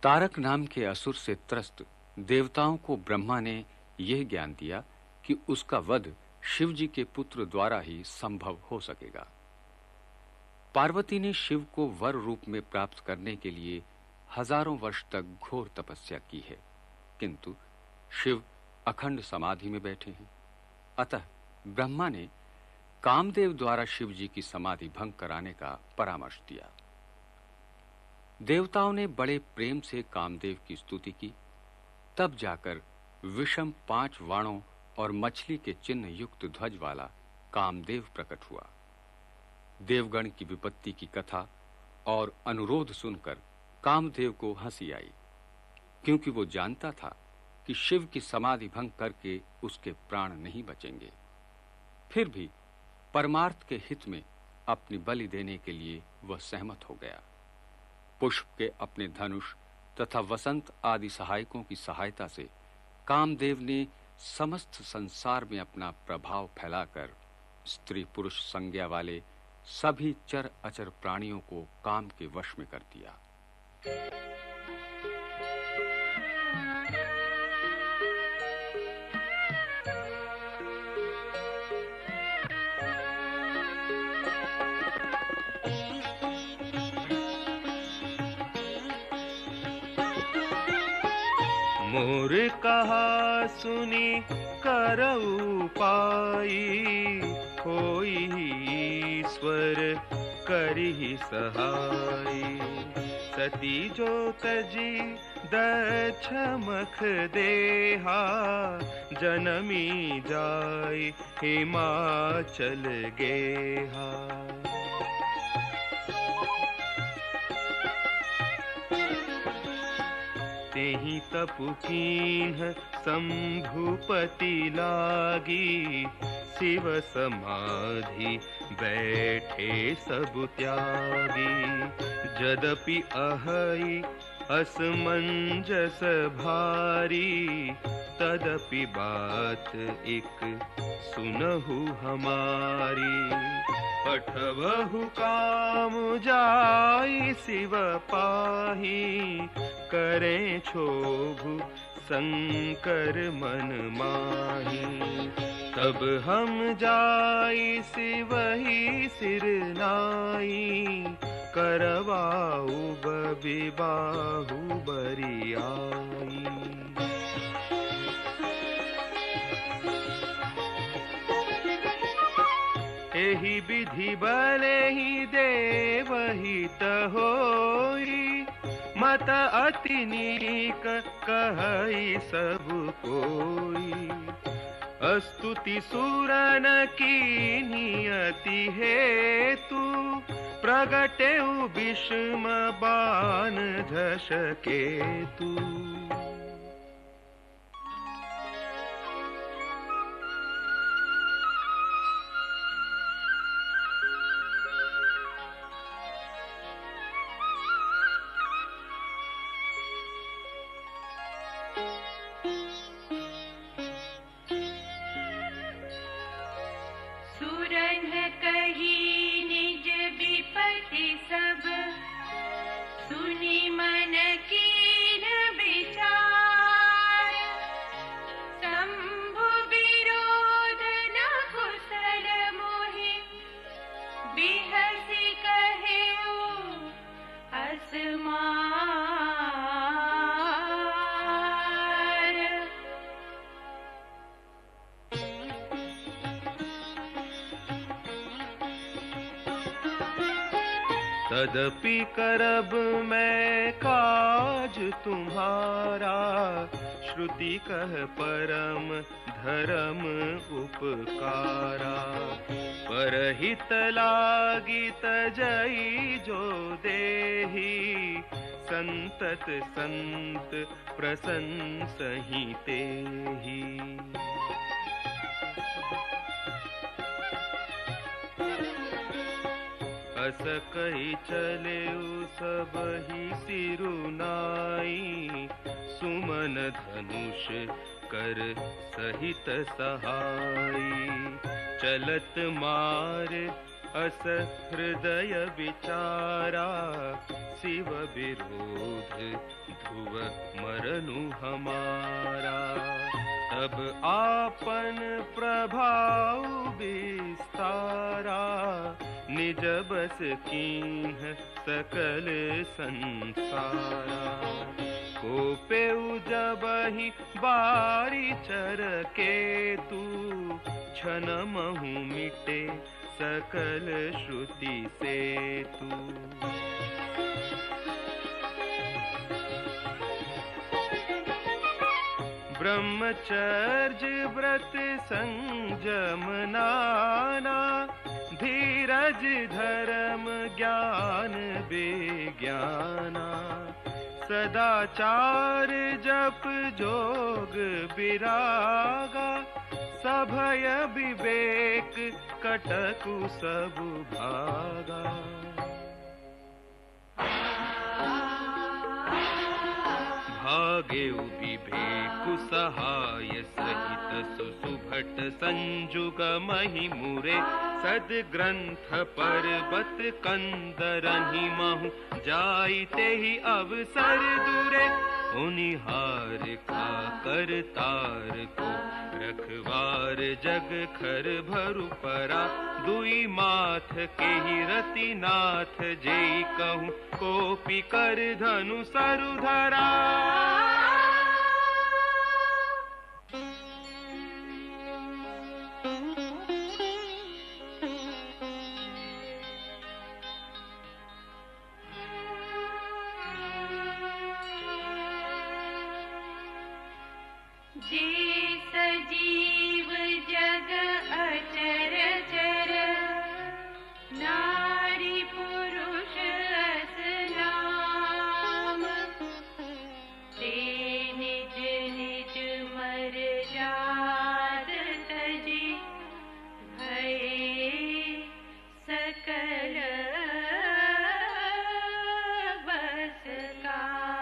तारक नाम के असुर से त्रस्त देवताओं को ब्रह्मा ने यह ज्ञान दिया कि उसका वध शिव जी के पुत्र द्वारा ही संभव हो सकेगा। पार्वती ने शिव को वर रूप में प्राप्त करने के लिए हजारों वर्ष तक घोर तपस्या की है, किंतु शिव अखंड समाधि में बैठे हैं। अतः ब्रह्मा ने कामदेव द्वारा शिव जी की समाधि भंग कराने का परामर्श दिया। देवताओं ने बड़े प्रेम से कामदेव की स्तुति की। तब जाकर विषम 5 वाणों और मछली के चिन्ह युक्त ध्वज वाला कामदेव प्रकट हुआ। देवगण की विपत्ति की कथा और अनुरोध सुनकर कामदेव को हंसी आई, क्योंकि वो जानता था कि शिव की समाधि भंग करके उसके प्राण नहीं बचेंगे। फिर भी परमार्थ के हित में अपनी बलि देने के लिए वह सहमत हो गया। पुष्प के अपने धनुष तथा वसंत आदि सहायकों की सहायता से कामदेव ने समस्त संसार में अपना प्रभाव फैलाकर स्त्री पुरुष संज्ञा वाले सभी चर अचर प्राणियों को काम के वश में कर दिया। मोर कहा सुनी करऊ पाई, होई ईश्वर करिहि सहाई। सती जो तजी दक्षमख देहा, जनमी जाय हिमाचल गेहा। तेहि तपु कीन्ह शंभुपति लागी, शिव समाधि बैठे सब त्यागी। यद्यपि अहै असमंजस भारी, तदपि बात एक सुनहु हमारी। पठवहु काम जाई शिव पाही, करें क्षोभ शंकर मन माही। तब हम जाई शिव ही सिर नाई, करवाऊ बबिबाहु बरियाई। एहि विधि बले ही देवहित होई, मत अति नीक कहई सब कोई। स्तुति सुरन की नियति हेतु, प्रगटेउ विषम बाण झषकेतु। कही निज विपत्ति सब, सुनी मन कीन विचार। शंभु विरोध न कुशल मोहि, बिहसी कहेउ असमार। तदपि करब मैं काज तुम्हारा, श्रुति कह परम धर्म उपकारा। परहित लागी तजई जो देहि, संतत संत प्रशंसहि तेहि। अस कहि चलेउ सबहि सिरुनाई, सुमन धनुष कर सहित सहाई। चलत मार अस हृदय विचारा, शिव विरोध ध्रुव मरनु हमारा। तब आपन प्रभाव विस्तारा, निज बस कीन्ह सकल संसारा। कोपेउ जबहि बारी चर केतु, क्षण महु मिटे सकल श्रुति सेतु। ब्रह्मचर्य व्रत संयम नाना, धीरज धर्म ज्ञान विज्ञाना। सदाचार जप जोग विरागा, सभय विवेक कटकु सब भागा। भागेउ विवेकु सहाय सहित, सुसुभट संजुग महि मुरे। सद्ग्रंथ पर्वत कंदरहि महु, जाइते ही अवसर दुरे। उनिहार का करतार को, रखवार जग खर भरु परा। दुई माथ के ही रति नाथ, जेई कहूँ कोपी कर धनु सरु धरा। जे सजीव जग अचर चर, नारी पुरुष अस नाम। ते निज निज मर्याद तजी, भये सकल बस काम।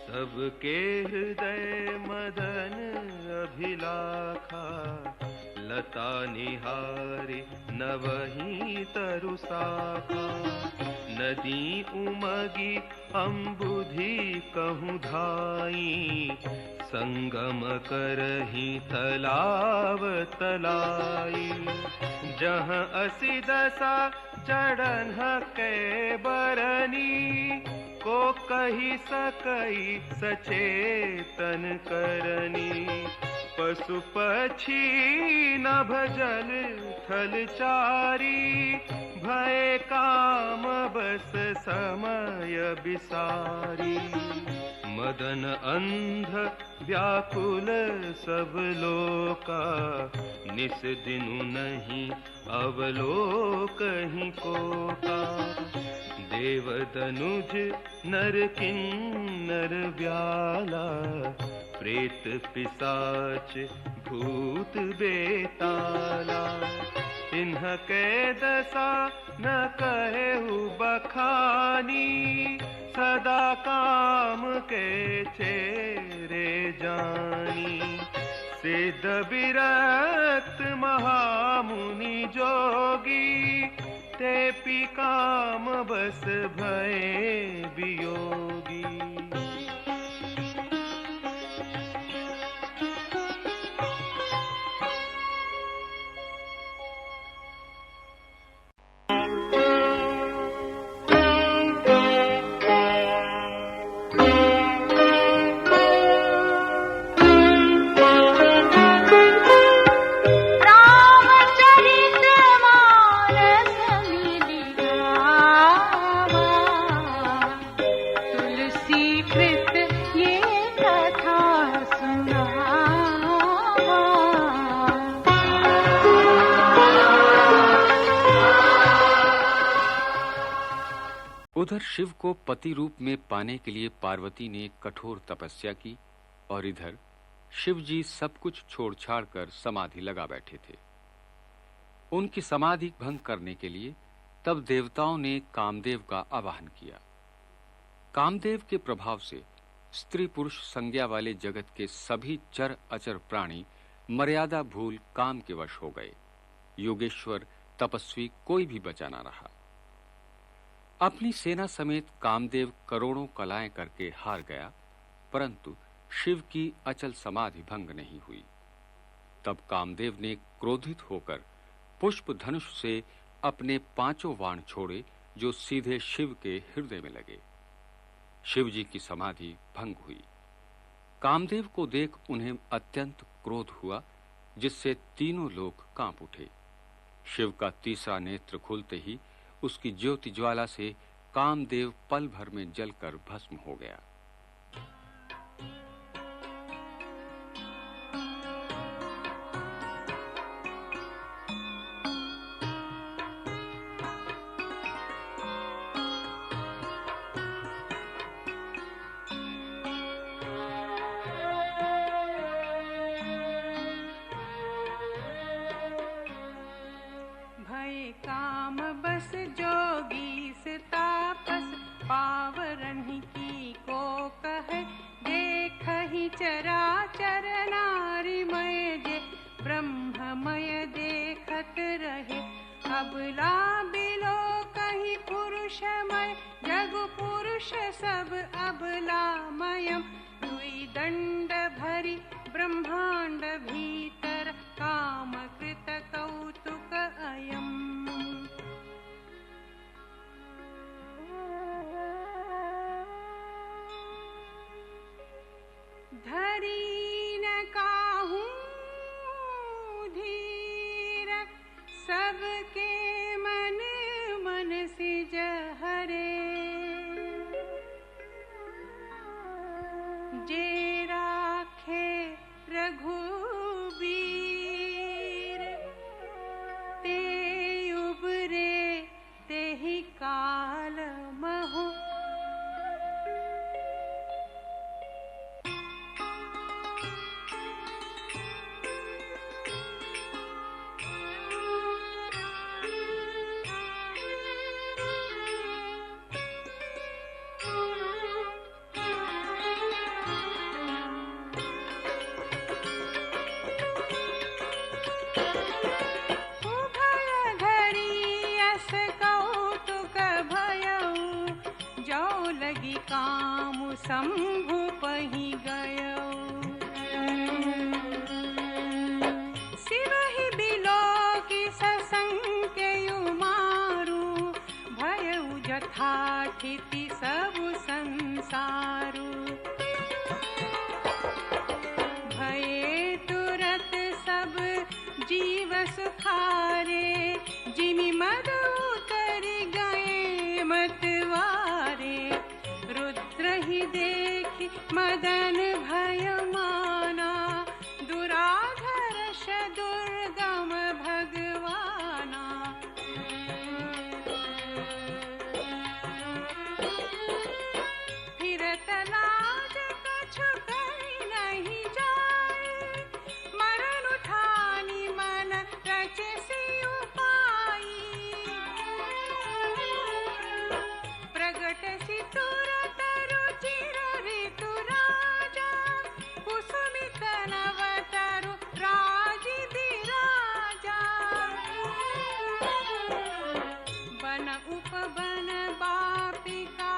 सबके हृदय मदन अभिलाखा, लता निहारे नवही तरु शाखा। नदी उमगी अम्बुधि कहूँ धाई, संगम करही तलाव तलाई। जहाँ असी दशा चढ़न के बरनी, को कही सकई सचेतन करनी। पशु पक्षी नभ जल थल चारी, भय काम बस समय विसारी। मदन अंध व्याकुल सब लोका, निस दिनु नहीं अवलोकहि कोका। देव तनुज नर किन्नर व्याला, प्रेत पिशाच भूत बेताला। इन्ह के दशा न कहेउ बखानी, सदा काम के चेरे जानी। सिद्ध विरक्त महामुनि जोगी, ते पी काम बस भय वियोगी। उधर शिव को पति रूप में पाने के लिए पार्वती ने कठोर तपस्या की, और इधर शिव जी सब कुछ छोड़ छाड़ कर समाधि लगा बैठे थे। उनकी समाधि भंग करने के लिए तब देवताओं ने कामदेव का आवाहन किया। कामदेव के प्रभाव से स्त्री पुरुष संज्ञा वाले जगत के सभी चर अचर प्राणी मर्यादा भूल काम के वश हो गए। योगेश्वर तपस्वी कोई भी बचा ना रहा। अपनी सेना समेत कामदेव करोड़ों कलाएं करके हार गया, परंतु शिव की अचल समाधि भंग नहीं हुई। तब कामदेव ने क्रोधित होकर पुष्प धनुष से अपने 5 बाण छोड़े, जो सीधे शिव के हृदय में लगे। शिव जी की समाधि भंग हुई। कामदेव को देख उन्हें अत्यंत क्रोध हुआ, जिससे तीनों लोग कांप उठे। शिव का तीसरा नेत्र खुलते ही उसकी ज्योति ज्वाला से कामदेव पल भर में जलकर भस्म हो गया। काम बस जोगी से तापस पावरन की को कहे, देख ही चराचर नारीमय जे ब्रह्ममय देखत रहे। अबला बिलो कहीं पुरुषमय जग पुरुष सब अबलामयम, दुई दंड भरी ब्रह्मांड भीतर काम कृत कौतुक अयम। धरी न काहूं धीर सबके मन मन सिज हरे, जे राखे रघुबीर ते उबरे तेहि काल महु। काम शंभु पही गयो, शिव ही बिलो की ससंकेयु मारू, भयउ जथाथिति सब संसारू। भये तुरत सब जीव सुखारे, जिमि मद उतर गए मतवारे। रुद्र ही देखी मदन भय माना, दुराधर्ष दुर्गम भगवाना। फिरत लाज कछु कहि नहीं जाए, मरण उठानी मन रचे सी उपाई। प्रगट सी तुरत रुचिर ऋतु राजा, कुसुमित नवतरु राजी बिराजा। बन उपवन बापिका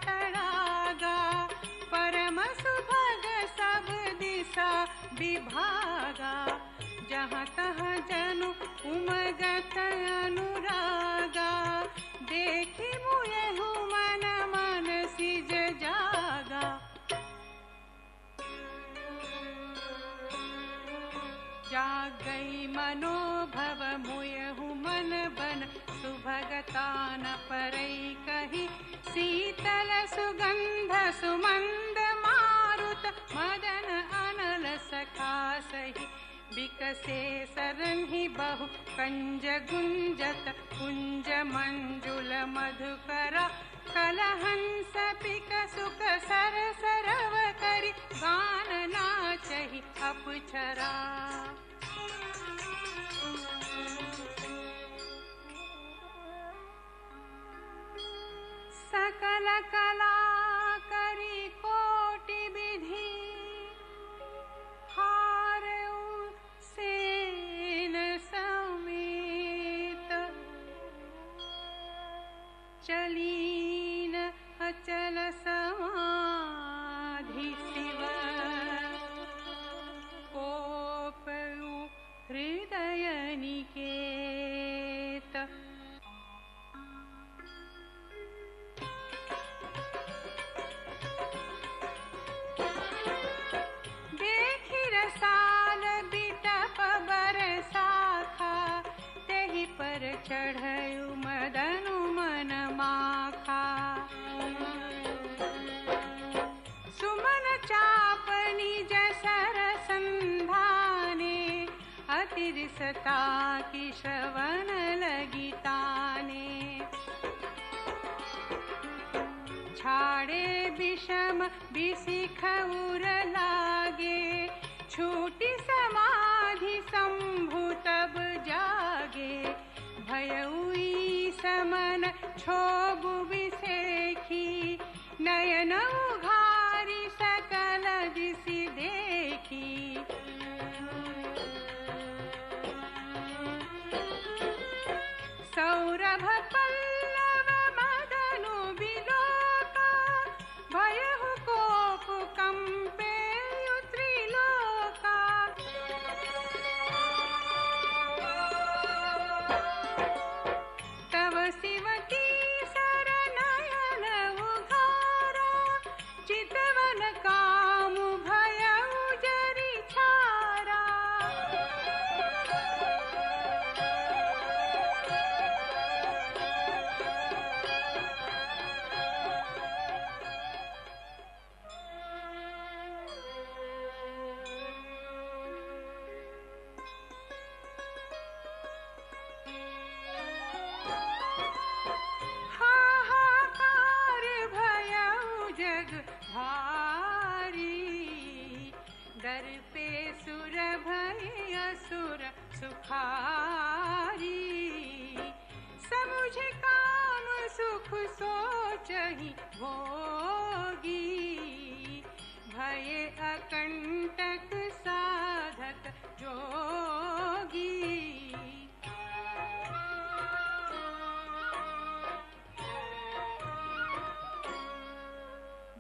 तड़ागा, परम सुभग सब दिशा विभागा। जहाँ तहाँ जनु उमगत अनुरागा, देखी मुयहु मन मन सिज जागा। जाग गई मनोभव मुयहु मन बन, सुभगता न परई कही। शीतल सुगंध सुमंद मारुत, मदन अनल सखा सही। बिकसे सरन्हि बहु कंज गुंजत, कुंज मंजुल मधुकरा। कलहंस पिक सुख सर सरव करि, गान नाचहि अपचरा। सकल कला करी कोटि विधि, हारऊ बिरसता की श्रवण लगी ताने। छाड़े विषम बिसिख उर लागे, छूटी समाधि शंभु तब जागे। भयउई समन क्षोभु बिसेखी, नयन उघारी सकल दिशि देखी। सौरभ पल्लव मदनु बिलोका, भयहु कोप कंपे त्रिलोका। तव शिवकी शरणयन उघारा, चितवन काम भयउ जरि छारा। हाहाकार भयउ जग भारी, डर पे सुर भय असुर सुखारी। समुझ काम सुख सोचहि भोगी, भय अकंटक साधक जोगी।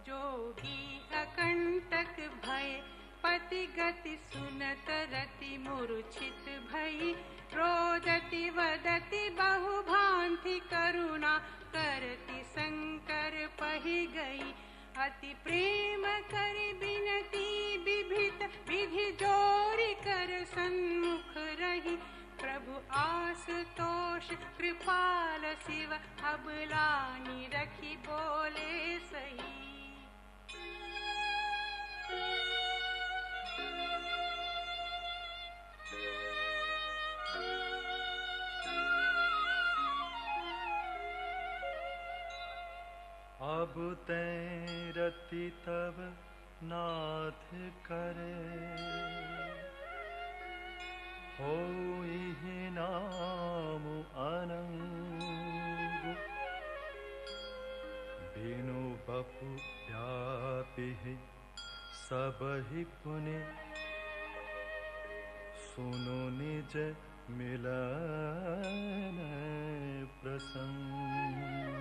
जोगी अकंटक भय पति गति सुनत रति मूर्छित भई। रोदति वदति बहु भांति करुणा करति शंकर पहि गई। अति प्रेम कर बिनती बिभित विधि जोरि कर सन्मुख रही। प्रभु आशुतोष कृपाल शिव अबलानी रखी बोले सही। अब तै रति तब नाथ करे, होई नाम अनंग। बिनु बपु व्यापि सबहि पुनि, सुनो निज मिलन प्रसंग।